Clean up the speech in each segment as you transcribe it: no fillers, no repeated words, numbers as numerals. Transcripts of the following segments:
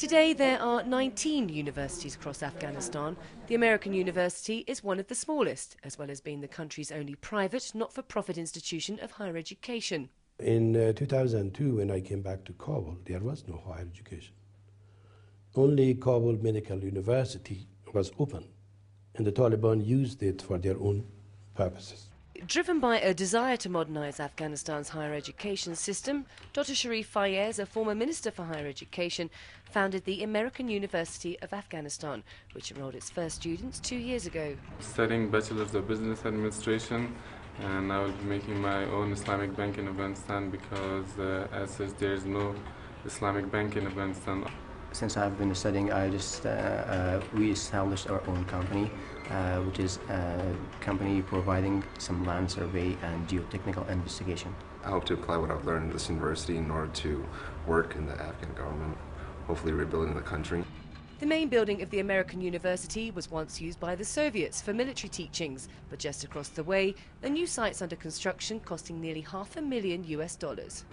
Today there are 19 universities across Afghanistan. The American University is one of the smallest, as well as being the country's only private, not-for-profit institution of higher education. In 2002, when I came back to Kabul, there was no higher education. Only Kabul Medical University was open, and the Taliban used it for their own purposes. Driven by a desire to modernise Afghanistan's higher education system, Dr. Sharif Fayez, a former Minister for Higher Education, founded the American University of Afghanistan, which enrolled its first students 2 years ago. Studying Bachelor's of Business Administration, and I will be making my own Islamic bank in Afghanistan because as such there is no Islamic bank in Afghanistan. Since I've been studying, we established our own company, which is a company providing some land survey and geotechnical investigation. I hope to apply what I've learned at this university in order to work in the Afghan government, hopefully rebuilding the country. The main building of the American University was once used by the Soviets for military teachings, but just across the way, a new site's under construction costing nearly $500,000.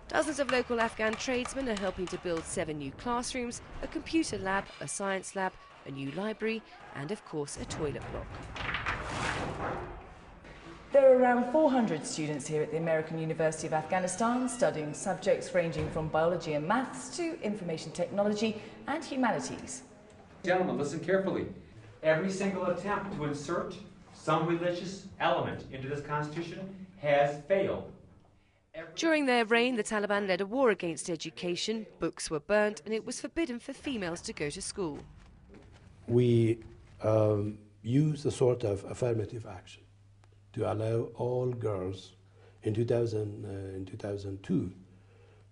Dozens of local Afghan tradesmen are helping to build 7 new classrooms, a computer lab, a science lab, a new library, and of course a toilet block. There are around 400 students here at the American University of Afghanistan studying subjects ranging from biology and maths to information technology and humanities. Gentlemen, listen carefully. Every single attempt to insert some religious element into this constitution has failed. During their reign, the Taliban led a war against education, books were burnt, and it was forbidden for females to go to school. We used a sort of affirmative action to allow all girls in 2002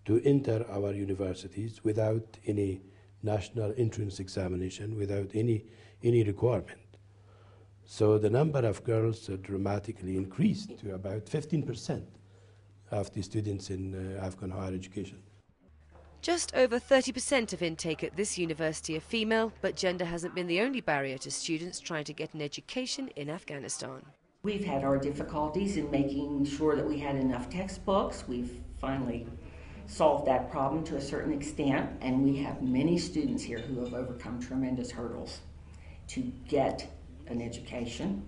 to enter our universities without any national entrance examination, without any requirement. So the number of girls dramatically increased to about 15% of the students in Afghan higher education. Just over 30% of intake at this university are female, but gender hasn't been the only barrier to students trying to get an education in Afghanistan. We've had our difficulties in making sure that we had enough textbooks. We've finally solved that problem to a certain extent, and we have many students here who have overcome tremendous hurdles to get an education.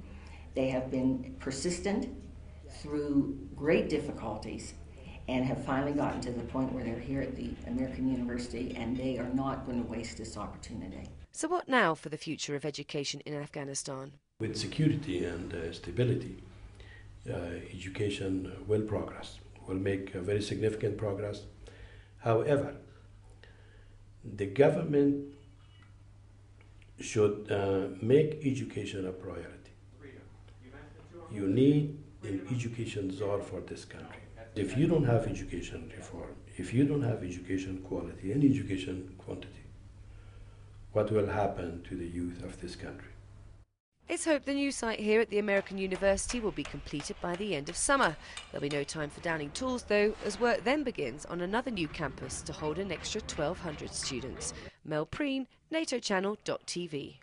They have been persistent through great difficulties and have finally gotten to the point where they're here at the American University, and they are not going to waste this opportunity. So what now for the future of education in Afghanistan? With security and stability, education will progress, will make a very significant progress. However, the government should make education a priority. You need an education czar for this country. If you don't have education reform, if you don't have education quality and education quantity, what will happen to the youth of this country? It's hoped the new site here at the American University will be completed by the end of summer. There'll be no time for downing tools though, as work then begins on another new campus to hold an extra 1,200 students. Mel Preen, NATOchannel.tv.